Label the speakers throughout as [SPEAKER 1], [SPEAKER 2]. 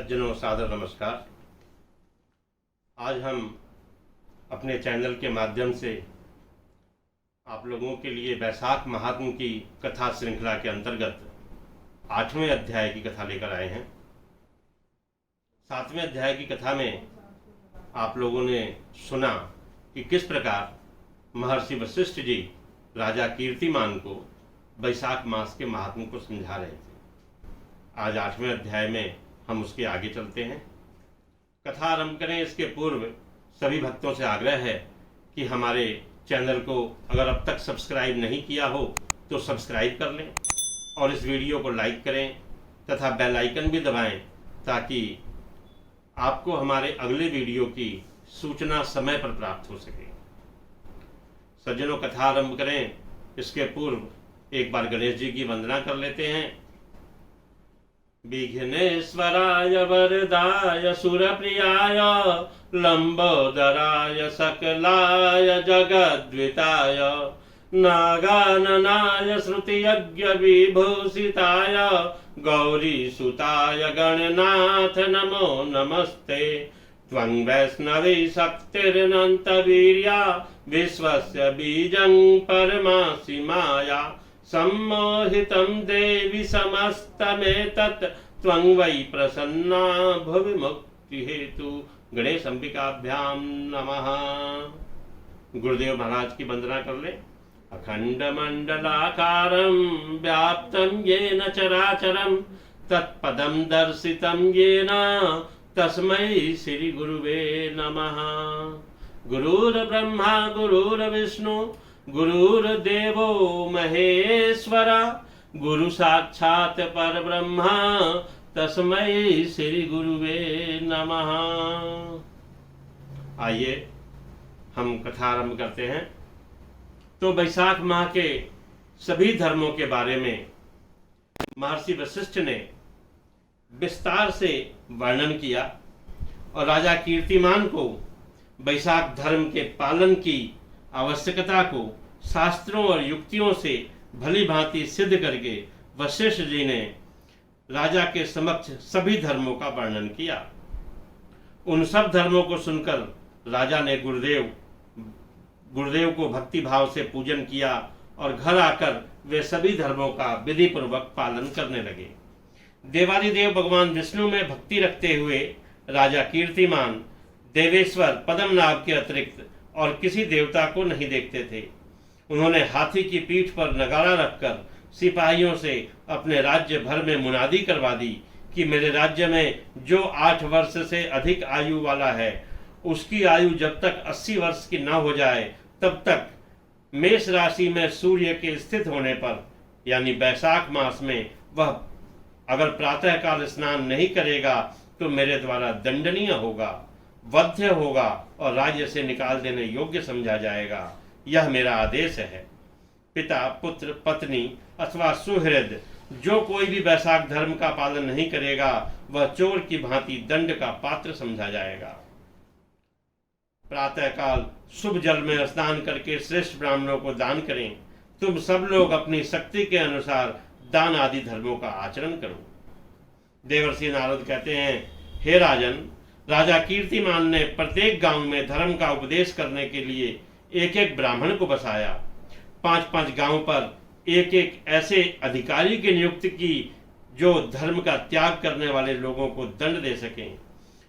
[SPEAKER 1] सज्जनों सादर नमस्कार। आज हम अपने चैनल के माध्यम से आप लोगों के लिए वैशाख महात्म की कथा श्रृंखला के अंतर्गत 8वें अध्याय की कथा लेकर आए हैं। 7वें अध्याय की कथा में आप लोगों ने सुना कि किस प्रकार महर्षि वशिष्ठ जी राजा कीर्तिमान को वैशाख मास के महात्म को समझा रहे थे। आज 8वें अध्याय में हम उसके आगे चलते हैं। कथा आरंभ करें इसके पूर्व सभी भक्तों से आग्रह है कि हमारे चैनल को अगर अब तक सब्सक्राइब नहीं किया हो तो सब्सक्राइब कर लें और इस वीडियो को लाइक करें तथा बेल आइकन भी दबाएं ताकि आपको हमारे अगले वीडियो की सूचना समय पर प्राप्त हो सके। सज्जनों, कथा आरंभ करें इसके पूर्व एक बार गणेश जी की वंदना कर लेते हैं। विघ्नेश्वराय वरदाय सुरप्रियाय लंबोदराय सकलाय जगद्विताय नागाननाय श्रुतियज्ञ विभूषिताय गौरीसुताय गणनाथ नमो नमस्ते। त्वं वैष्णवी शक्तिरनन्तवीर्या विश्वस्य बीजं परमासि माया सम्मोहितं देवी समस्तमेतत् त्वं वै प्रसन्ना भुवि मुक्ति हेतु। गणेश अंबिकाभ्यां नमः। गुरुदेव महाराज की वंदना कर ले। अखंड मंडलाकारं व्याप्तं येन चराचरं तत्पदं दर्शितं येन तस्मै श्री गुरुवे नमः। गुरुर्ब्रह्मा गुरुर्विष्णु गुरुर्देवो महेश्वर गुरु साक्षात् परब्रह्मा तस्मै श्री गुरुवे नमः। आइए हम कथा आरंभ करते हैं। तो वैशाख माह के सभी धर्मों के बारे में महर्षि वशिष्ठ ने विस्तार से वर्णन किया और राजा कीर्तिमान को वैशाख धर्म के पालन की आवश्यकता को शास्त्रों और युक्तियों से भली भांति सिद्ध करके वशिष्ठ जी ने राजा के समक्ष सभी धर्मों का वर्णन किया। उन सब धर्मों को सुनकर राजा ने गुरुदेव को भक्ति भाव से पूजन किया और घर आकर वे सभी धर्मों का विधि पूर्वक पालन करने लगे। देवादिदेव भगवान विष्णु में भक्ति रखते हुए राजा कीर्तिमान देवेश्वर पद्मनाभ के अतिरिक्त और किसी देवता को नहीं देखते थे। उन्होंने हाथी की पीठ पर नगाड़ा रखकर सिपाहियों से अपने राज्य भर में मुनादी करवा दी कि मेरे राज्य में जो 8 वर्ष से अधिक आयु वाला है उसकी आयु जब तक 80 वर्ष की न हो जाए तब तक मेष राशि में सूर्य के स्थित होने पर यानी वैशाख मास में वह अगर प्रातःकाल स्नान नहीं करेगा तो मेरे द्वारा दंडनीय होगा, वध्य होगा और राज्य से निकाल देने योग्य समझा जाएगा। यह मेरा आदेश है। पिता, पुत्र, पत्नी अथवा सुहृद जो कोई भी वैशाख धर्म का पालन नहीं करेगा वह चोर की भांति दंड का पात्र समझा जाएगा। प्रातःकाल शुभ जल में स्नान करके श्रेष्ठ ब्राह्मणों को दान करें। तुम सब लोग अपनी शक्ति के अनुसार दान आदि धर्मों का आचरण करो। देवर्षि नारद कहते हैं, हे राजन, राजा कीर्तिमान ने प्रत्येक गांव में धर्म का उपदेश करने के लिए एक एक ब्राह्मण को बसाया। 5-5 गांव पर एक एक ऐसे अधिकारी की नियुक्ति की जो धर्म का त्याग करने वाले लोगों को दंड दे सकें।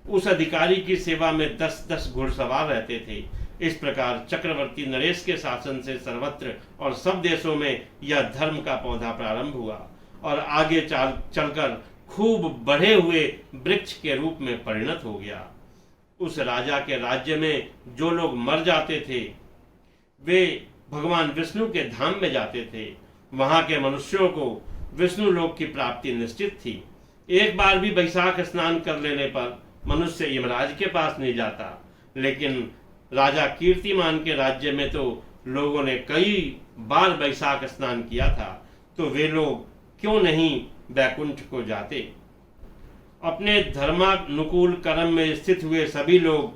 [SPEAKER 1] उस अधिकारी की सेवा में 10-10 घुड़सवार रहते थे। इस प्रकार चक्रवर्ती नरेश के शासन से सर्वत्र और सब देशों में यह धर्म का पौधा प्रारंभ हुआ और आगे चलकर खूब बढ़े हुए वृक्ष के रूप में परिणत हो गया। उस राजा के राज्य में जो लोग मर जाते थे वे भगवान विष्णु के धाम में जाते थे। वहां के मनुष्यों को विष्णु लोक की प्राप्ति निश्चित थी। एक बार भी वैशाख स्नान कर लेने पर मनुष्य यमराज के पास नहीं जाता, लेकिन राजा कीर्तिमान के राज्य में तो लोगों ने कई बार वैशाख स्नान किया था, तो वे लोग क्यों नहीं वैकुंठ को जाते। अपने धर्मानुकूल कर्म में स्थित हुए सभी लोग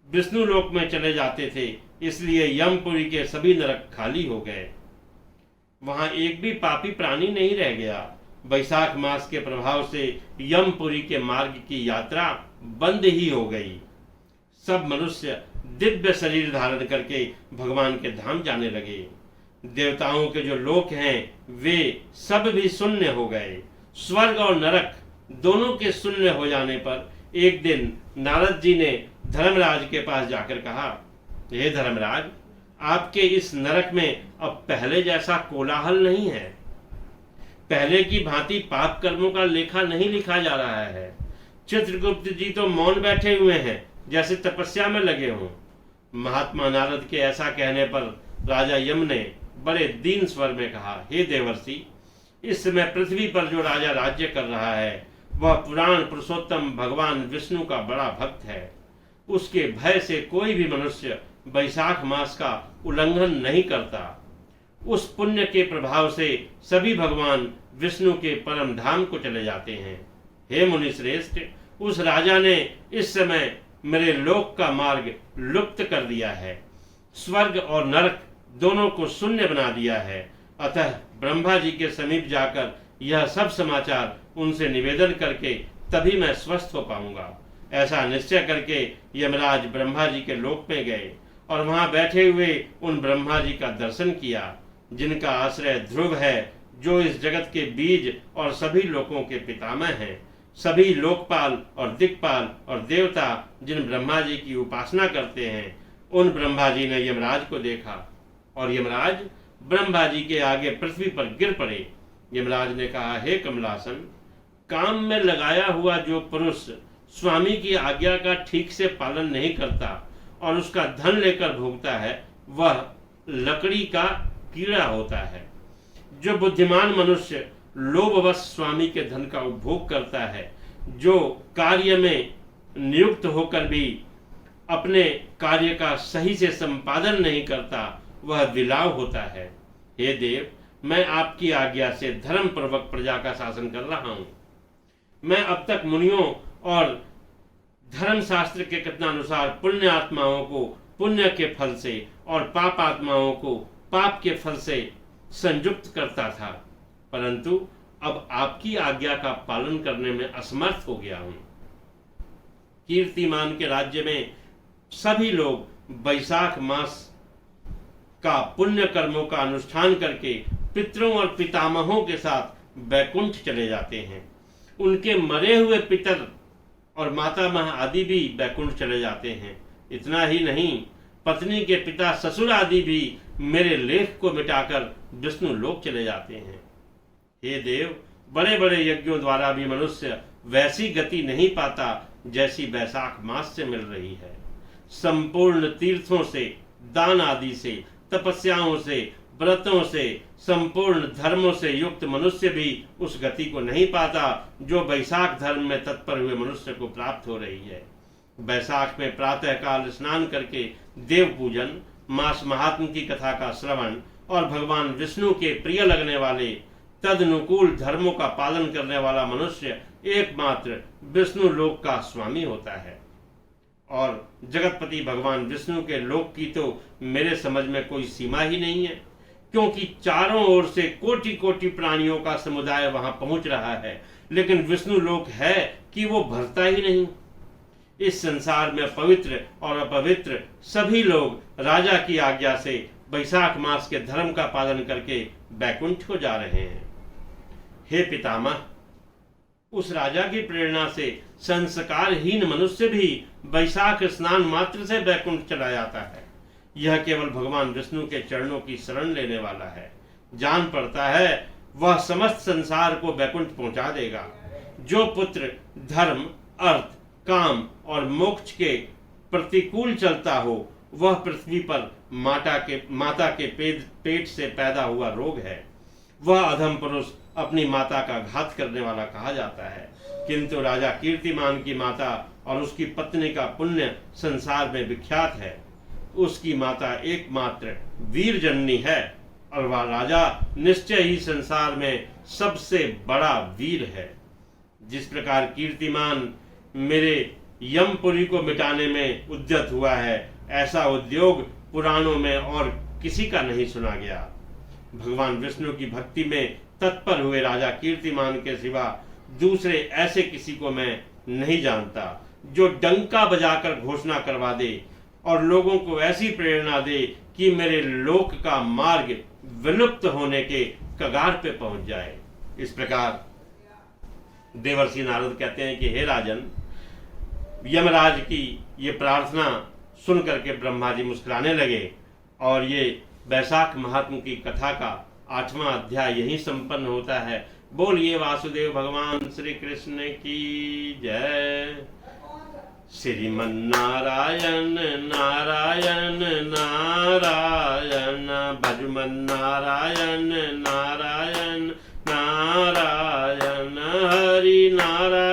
[SPEAKER 1] विष्णु लोक में चले जाते थे, इसलिए यमपुरी के सभी नरक खाली हो गए। वहां एक भी पापी प्राणी नहीं रह गया। वैशाख मास के प्रभाव से यमपुरी के मार्ग की यात्रा बंद ही हो गई। सब मनुष्य दिव्य शरीर धारण करके भगवान के धाम जाने लगे। देवताओं के जो लोक हैं वे सब भी शून्य हो गए। स्वर्ग और नरक दोनों के शून्य हो जाने पर एक दिन नारद जी ने धर्मराज के पास जाकर कहा, हे धर्मराज, आपके इस नरक में अब पहले जैसा कोलाहल नहीं है। पहले की भांति पाप कर्मों का लेखा नहीं लिखा जा रहा है। चित्रगुप्त जी तो मौन बैठे हुए हैं, जैसे तपस्या में लगे हों। महात्मा नारद के ऐसा कहने पर राजा यम ने बड़े दीन स्वर में कहा, हे देवर्षि, इस समय पृथ्वी पर जो राजा राज्य कर रहा है वह पुराण पुरुषोत्तम भगवान विष्णु का बड़ा भक्त है। उसके भय से कोई भी मनुष्य वैशाख मास का उल्लंघन नहीं करता। उस पुण्य के प्रभाव से सभी भगवान विष्णु के परम धाम को चले जाते हैं। हे मुनि श्रेष्ठ, उस राजा ने इस समय मेरे लोक का मार्ग लुप्त कर दिया है। स्वर्ग और नरक दोनों को शून्य बना दिया है। अतः ब्रह्मा जी के समीप जाकर यह सब समाचार उनसे निवेदन करके तभी मैं स्वस्थ हो पाऊंगा। ऐसा निश्चय करके यमराज ब्रह्मा जी के लोक में गए और वहां बैठे हुए उन ब्रह्मा जी का दर्शन किया, जिनका आश्रय ध्रुव है, जो इस जगत के बीज और सभी लोकों के पितामह हैं। सभी लोकपाल और दिक्पाल और देवता जिन ब्रह्मा जी की उपासना करते हैं, उन ब्रह्मा जी ने यमराज को देखा और यमराज ब्रह्मा जी के आगे पृथ्वी पर गिर पड़े। यमराज ने कहा, हे कमलासन, काम में लगाया हुआ जो पुरुष स्वामी की आज्ञा का ठीक से पालन नहीं करता और उसका धन लेकर भोगता है, वह लकड़ी का कीड़ा होता है। जो बुद्धिमान मनुष्य लोभवश स्वामी के धन का उपभोग करता है, जो कार्य में नियुक्त होकर भी अपने कार्य का सही से संपादन नहीं करता, वह विलाव होता है। हे देव, मैं आपकी आज्ञा से धर्म पूर्वक प्रजा का शासन कर रहा हूं। मैं अब तक मुनियों और धर्म शास्त्र के कथनानुसार पुण्य आत्माओं को पुण्य के फल से और पाप आत्माओं को पाप के फल से संयुक्त करता था, परंतु अब आपकी आज्ञा का पालन करने में असमर्थ हो गया हूं। कीर्तिमान के राज्य में सभी लोग वैशाख मास का पुण्य कर्मों का अनुष्ठान करके पितरों और पितामहों के साथ वैकुंठ चले जाते हैं। उनके मरे हुए पितर और मातामह आदि भी वैकुंठ चले जाते हैं। इतना ही नहीं, पत्नी के पिता ससुर आदि भी मेरे लेख को मिटाकर विष्णु लोक चले जाते हैं। हे देव, बड़े बड़े यज्ञों द्वारा भी मनुष्य वैसी गति नहीं पाता जैसी वैशाख मास से मिल रही है। संपूर्ण तीर्थों से, दान आदि से, तपस्याओं से, व्रतों से, संपूर्ण धर्मों से युक्त मनुष्य भी उस गति को नहीं पाता जो वैशाख धर्म में तत्पर हुए मनुष्य को प्राप्त हो रही है। वैशाख में प्रातः काल स्नान करके देव पूजन, मास महात्म की कथा का श्रवण और भगवान विष्णु के प्रिय लगने वाले तदनुकूल धर्मों का पालन करने वाला मनुष्य एकमात्र विष्णु लोक का स्वामी होता है। और जगतपति भगवान विष्णु के लोक की तो मेरे समझ में कोई सीमा ही नहीं है, क्योंकि चारों ओर से कोटि कोटि प्राणियों का समुदाय वहां पहुंच रहा है, लेकिन विष्णु लोक है कि वो भरता ही नहीं। इस संसार में पवित्र और अपवित्र सभी लोग राजा की आज्ञा से वैशाख मास के धर्म का पालन करके वैकुंठ को जा रहे हैं। हे पितामह, उस राजा की प्रेरणा से संस्कारहीन मनुष्य भी वैशाख स्नान मात्र से वैकुंठ चला जाता है। यह केवल भगवान विष्णु के चरणों की शरण लेने वाला है। जान पड़ता है वह समस्त संसार को वैकुंठ पहुंचा देगा। जो पुत्र धर्म, अर्थ, काम और मोक्ष के प्रतिकूल चलता हो, वह पृथ्वी पर माता के पेट से पैदा हुआ रोग है। वह अधम पुरुष अपनी माता का घात करने वाला कहा जाता है, किंतु राजा कीर्तिमान की माता और उसकी पत्नी का पुण्य संसार में विख्यात है। उसकी माता एकमात्र वीर जननी है और वह राजा निश्चय ही संसार में सबसे बड़ा वीर है। जिस प्रकार कीर्तिमान मेरे यमपुरी को मिटाने में उद्यत हुआ है, ऐसा उद्योग पुराणों में और किसी का नहीं सुना गया। भगवान विष्णु की भक्ति में तत्पर हुए राजा कीर्तिमान के सिवा दूसरे ऐसे किसी को मैं नहीं जानता जो डंका बजाकर घोषणा करवा दे और लोगों को ऐसी प्रेरणा दे कि मेरे लोक का मार्ग विलुप्त होने के कगार पे पहुंच जाए। इस प्रकार देवर्षि नारद कहते हैं कि हे राजन, यमराज की ये प्रार्थना सुन करके ब्रह्मा जी मुस्कुराने लगे और ये वैशाख महात्म की कथा का 8वां अध्याय यही संपन्न होता है। बोलिए वासुदेव भगवान श्री कृष्ण की जय। श्रीमन नारायण नारायण नारायण, भजमन नारायण नारायण नारायण, हरि नारायण